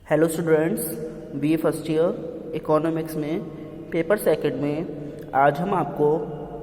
Hello students, B first year economics में paper second में आज हम आपको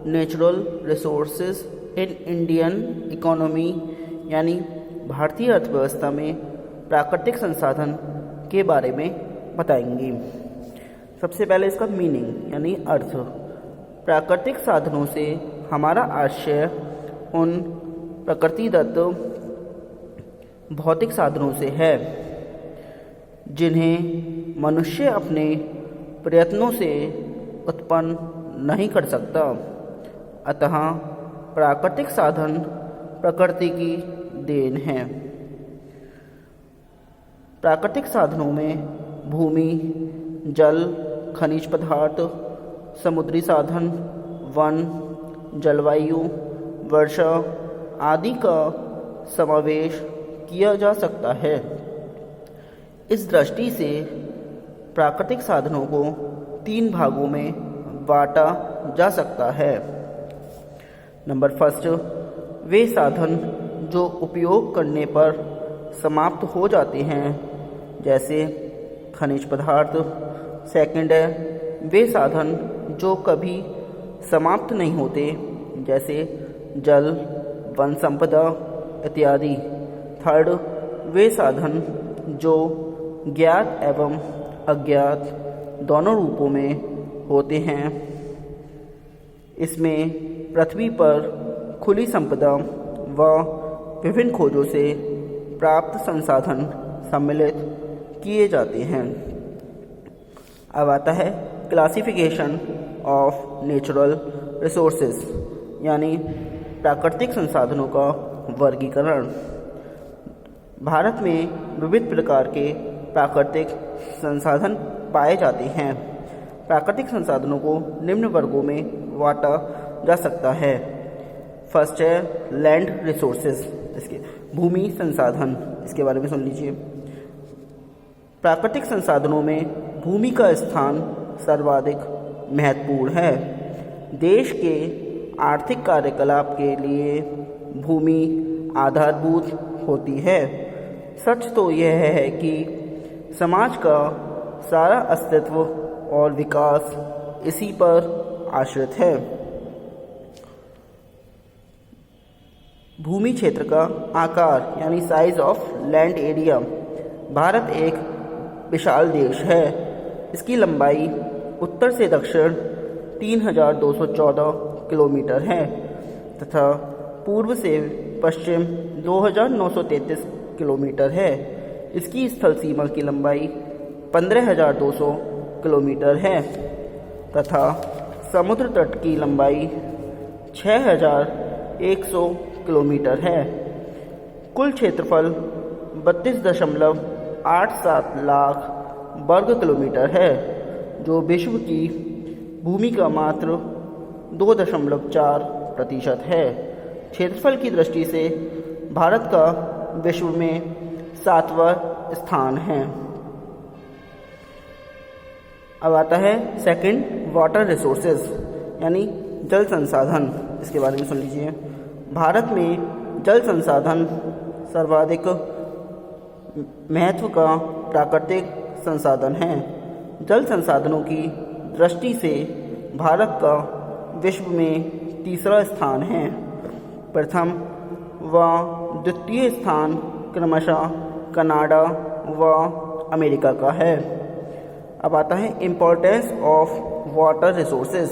natural resources in Indian economy यानी भारतीय अर्थव्यवस्था में प्राकृतिक संसाधन के बारे में बताएंगे। सबसे पहले इसका मीनिंग यानी अर्थ। प्राकृतिक साधनों से हमारा आशय उन प्रकृतिदत्त भौतिक साधनों से है जिन्हें मनुष्य अपने प्रयत्नों से उत्पन्न नहीं कर सकता। अतः प्राकृतिक साधन प्रकृति की देन है। प्राकृतिक साधनों में भूमि, जल, खनिज पदार्थ, समुद्री साधन, वन, जलवायु, वर्षा आदि का समावेश किया जा सकता है। इस दृष्टि से प्राकृतिक साधनों को 3 भागों में बांटा जा सकता है। नंबर फर्स्ट, वे साधन जो उपयोग करने पर समाप्त हो जाते हैं जैसे खनिज पदार्थ। सेकंड है, वे साधन जो कभी समाप्त नहीं होते जैसे जल, वन संपदा इत्यादि। थर्ड, वे साधन जो ज्ञात एवं अज्ञात दोनों रूपों में होते हैं। इसमें पृथ्वी पर खुली संपदा व विभिन्न खोजों से प्राप्त संसाधन सम्मिलित किए जाते हैं। अब आता है क्लासिफिकेशन ऑफ नेचुरल रिसोर्सेज यानी प्राकृतिक संसाधनों का वर्गीकरण। भारत में विविध प्रकार के प्राकृतिक संसाधन पाए जाते हैं। प्राकृतिक संसाधनों को निम्न वर्गों में बांटा जा सकता है। फर्स्ट है लैंड रिसोर्सेज, इसके भूमि संसाधन, इसके बारे में सुन लीजिए। प्राकृतिक संसाधनों में भूमि का स्थान सर्वाधिक महत्वपूर्ण है। देश के आर्थिक कार्यकलाप के लिए भूमि आधारभूत होती है। सच तो यह है कि समाज का सारा अस्तित्व और विकास इसी पर आश्रित है। भूमि क्षेत्र का आकार यानी size of land area. Bharat एक विशाल देश है। इसकी लंबाई उत्तर से दक्षिण 3214 किलोमीटर है तथा पूर्व से पश्चिम 2933 किलोमीटर है। इसकी स्थल सीमा की लंबाई 15200 किलोमीटर है तथा समुद्र तट की लंबाई 6100 किलोमीटर है। कुल क्षेत्रफल 32.87 लाख वर्ग किलोमीटर है, जो विश्व की भूमि का मात्र 2.4% है। क्षेत्रफल की दृष्टि से भारत का विश्व में 7वां स्थान है। अब आता है सेकंड, वाटर रिसोर्सेज यानी जल संसाधन। इसके बारे में सुन लीजिए। भारत में जल संसाधन सर्वाधिक महत्व का प्राकृतिक संसाधन है। जल संसाधनों की दृष्टि से भारत का विश्व में 3रा स्थान है। प्रथम व द्वितीय स्थान क्रमशः कनाडा व अमेरिका का है। अब आता है इम्पोर्टेंस ऑफ वाटर रिसोर्सेज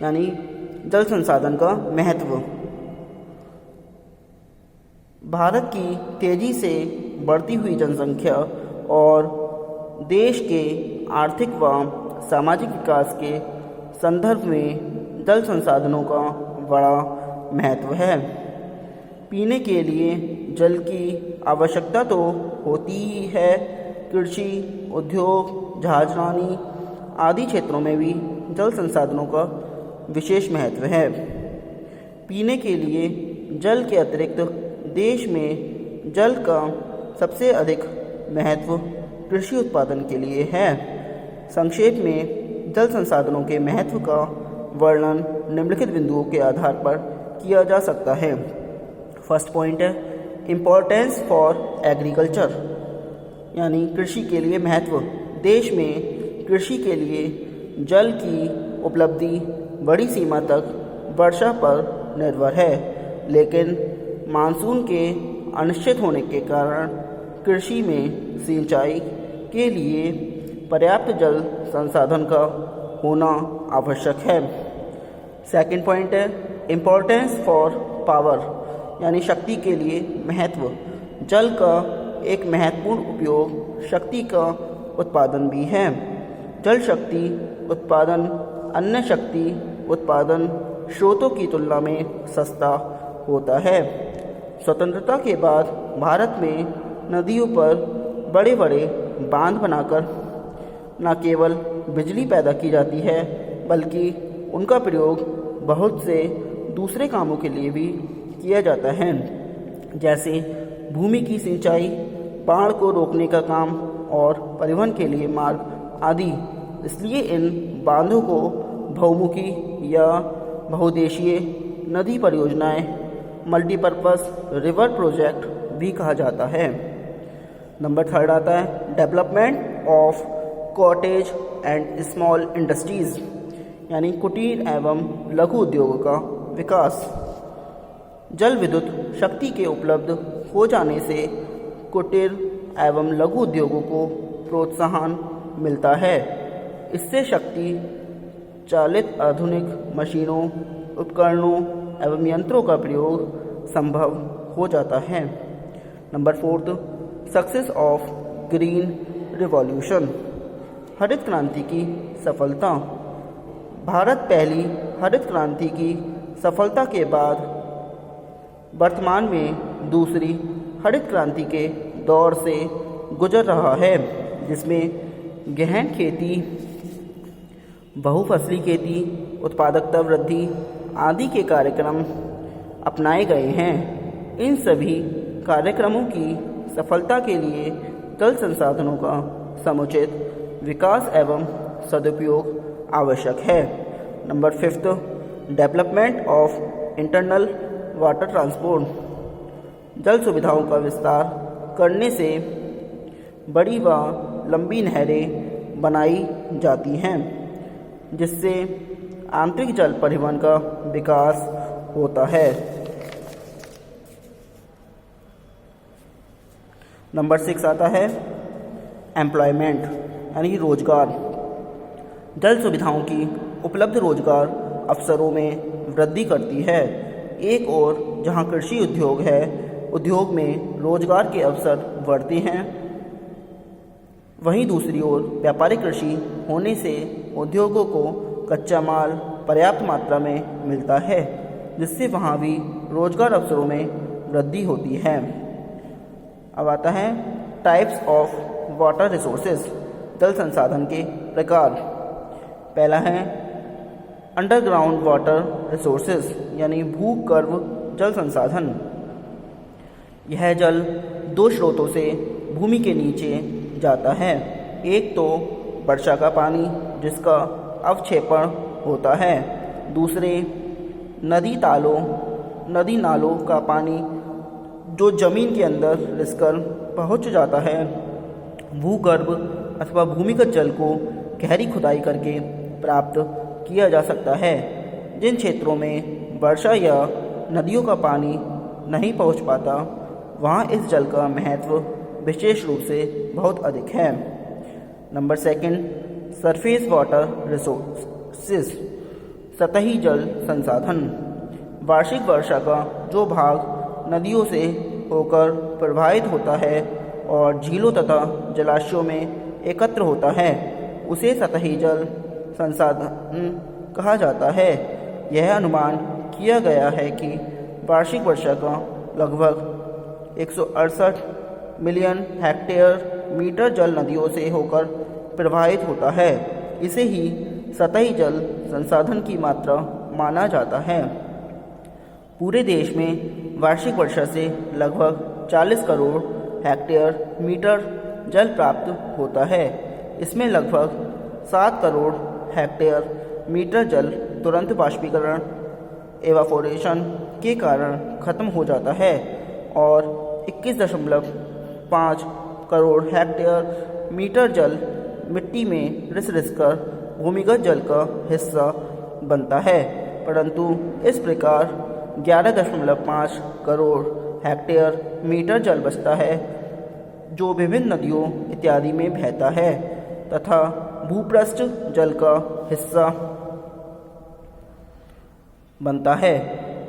यानी जल संसाधन का महत्व। भारत की तेजी से बढ़ती हुई जनसंख्या और देश के आर्थिक व सामाजिक विकास के संदर्भ में जल संसाधनों का बड़ा महत्व है। पीने के लिए जल की आवश्यकता तो होती ही है। कृषि, उद्योग, जहाजरानी आदि क्षेत्रों में भी जल संसाधनों का विशेष महत्व है। पीने के लिए जल के अतिरिक्त देश में जल का सबसे अधिक महत्व कृषि उत्पादन के लिए है। संक्षेप में जल संसाधनों के महत्व का वर्णन निम्नलिखित बिंदुओं के आधार पर किया जा सकता है। फर्स्ट पॉइंट है इम्पोर्टेंस फॉर एग्रीकल्चर यानी कृषि के लिए महत्व। देश में कृषि के लिए जल की उपलब्धि बड़ी सीमा तक वर्षा पर निर्भर है, लेकिन मानसून के अनिश्चित होने के कारण कृषि में सिंचाई के लिए पर्याप्त जल संसाधन का होना आवश्यक है। सेकंड पॉइंट है इम्पोर्टेंस फॉर पावर यानी शक्ति के लिए महत्व। जल का एक महत्वपूर्ण उपयोग शक्ति का उत्पादन भी है। जल शक्ति उत्पादन अन्य शक्ति उत्पादन स्रोतों की तुलना में सस्ता होता है। स्वतंत्रता के बाद भारत में नदियों पर बड़े बड़े बांध बनाकर न केवल बिजली पैदा की जाती है, बल्कि उनका प्रयोग बहुत से दूसरे कामों के लिए भी किया जाता है, जैसे भूमि की सिंचाई, बाढ़ को रोकने का काम और परिवहन के लिए मार्ग आदि। इसलिए इन बांधों को बहुमुखी या बहुउद्देशीय नदी परियोजनाएं, मल्टीपर्पस रिवर प्रोजेक्ट भी कहा जाता है। नंबर थर्ड आता है development of cottage and small industries यानी कुटीर एवं लघु उद्योगों का विकास। जल विद्युत शक्ति के उपलब्ध हो जाने से कुटीर एवं लघु उद्योगों को प्रोत्साहन मिलता है। इससे शक्ति चालित आधुनिक मशीनों, उपकरणों एवं यंत्रों का प्रयोग संभव हो जाता है। Number fourth success of green revolution हरित क्रांति की सफलता। भारत पहली हरित क्रांति की सफलता के बाद वर्तमान में दूसरी हरित क्रांति के दौर से गुजर रहा है, जिसमें गहन खेती, बहुफसली खेती, उत्पादकता वृद्धि आदि के कार्यक्रम अपनाए गए हैं। इन सभी कार्यक्रमों की सफलता के लिए जल संसाधनों का समुचित विकास एवं सदुपयोग आवश्यक है। Number fifth development of internal water transport. जल सुविधाओं का विस्तार करने से बड़ी व लंबी नहरें बनाई जाती हैं, जिससे आंतरिक जल परिवहन का विकास होता है। नंबर 6 आता है एम्प्लॉयमेंट यानी रोजगार। जल सुविधाओं की उपलब्ध रोजगार अवसरों में वृद्धि करती है। एक ओर जहां कृषि उद्योग है, उद्योग में रोजगार के अवसर बढ़ते हैं, वहीं दूसरी ओर व्यापारिक कृषि होने से उद्योगों को कच्चा माल पर्याप्त मात्रा में मिलता है, जिससे वहाँ भी रोजगार अवसरों में वृद्धि होती है। अब आता है टाइप्स ऑफ वाटर रिसोर्सेज जल संसाधन के प्रकार। पहला है अंडरग्राउंड वाटर रिसोर्सेज यानी भूगर्भ जल संसाधन। यह जल दो स्रोतों से भूमि के नीचे जाता है। एक तो वर्षा का पानी जिसका अवक्षेपण होता है, दूसरे नदी नालों का पानी जो जमीन के अंदर रिसकर पहुंच जाता है। भूगर्भ अथवा भूमिगत जल को गहरी खुदाई करके प्राप्त किया जा सकता है। जिन क्षेत्रों में वर्षा या नदियों का पानी नहीं पहुंच पाता, वहां इस जल का महत्व विशेष रूप से बहुत अधिक है। नंबर 2 सरफेस वाटर रिसोर्सेज सतही जल संसाधन। वार्षिक वर्षा का जो भाग नदियों से होकर प्रवाहित होता है और झीलों तथा जलाशयों में एकत्र होता है, उसे सतही जल संसाधन कहा जाता है। यह अनुमान किया गया है कि वार्षिक वर्षा का लगभग 168 मिलियन हेक्टेयर मीटर जल नदियों से होकर प्रवाहित होता है। इसे ही सतही जल संसाधन की मात्रा माना जाता है। पूरे देश में वार्षिक वर्षा से लगभग 40 करोड़ हेक्टेयर मीटर जल प्राप्त होता है। इसमें लगभग 7 करोड़ हेक्टेयर मीटर जल तुरंत बाष्पीकरण एवापोरेशन के कारण खत्म हो जाता है और 21.5 करोड़ हेक्टेयर मीटर जल मिट्टी में रिस रिस कर भूमिगत जल का हिस्सा बनता है, परंतु इस प्रकार 11.5 करोड़ हेक्टेयर मीटर जल बचता है जो विभिन्न नदियों इत्यादि में बहता है तथा भूपृष्ठ जल का हिस्सा बनता है।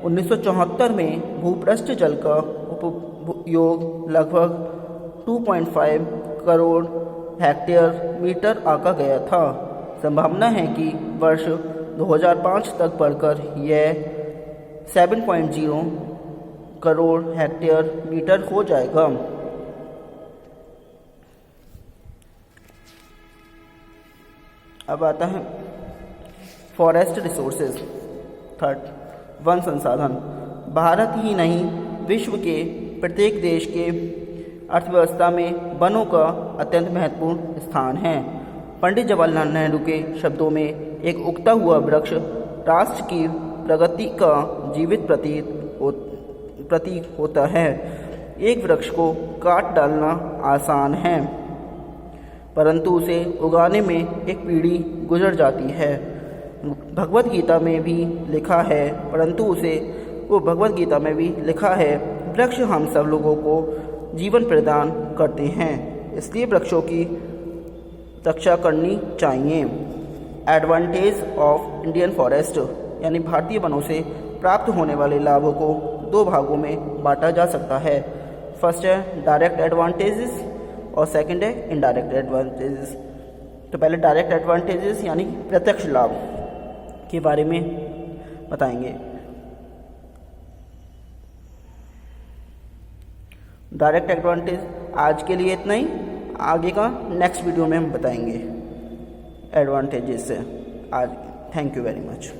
1974 में भूपृष्ठ जल का उपयोग लगभग 2.5 करोड़ हेक्टेयर मीटर आका गया था। संभावना है कि वर्ष 2005 तक बढ़कर यह 7.0 करोड़ हेक्टेयर मीटर हो जाएगा। अब आता है फॉरेस्ट रिसोर्सेज। थर्ड, वन संसाधन। भारत ही नहीं, विश्व के प्रत्येक देश के अर्थव्यवस्था में वनों का अत्यंत महत्वपूर्ण स्थान है। पंडित जवाहरलाल नेहरू के शब्दों में, एक उगता हुआ वृक्ष राष्ट्र की प्रगति का जीवित प्रतीक होता है। एक वृक्ष को काट डालना आसान है, परंतु उसे उगाने में एक पीढ़ी गुजर जाती है। भगवत गीता में भी लिखा है, भगवत गीता में भी लिखा है, वृक्ष हम सब लोगों को जीवन प्रदान करते हैं, इसलिए वृक्षों की रक्षा करनी चाहिए। एडवांटेज ऑफ इंडियन फॉरेस्ट, यानी भारतीय वनों से प्राप्त होने वाले लाभों को दो भागों में बांटा जा सकता है। फर्स्ट है डायरेक्ट एडवांटेजेस और सेकंड है इनडायरेक्ट एडवांटेजेस। तो पहले डायरेक्ट एडवांटेजेस यानी प्रत्यक्ष लाभ के बारे में बताएंगे। डायरेक्ट एडवांटेज आज के लिए इतना ही, आगे का नेक्स्ट वीडियो में हम बताएंगे एडवांटेजेस से। आज थैंक यू वेरी मच।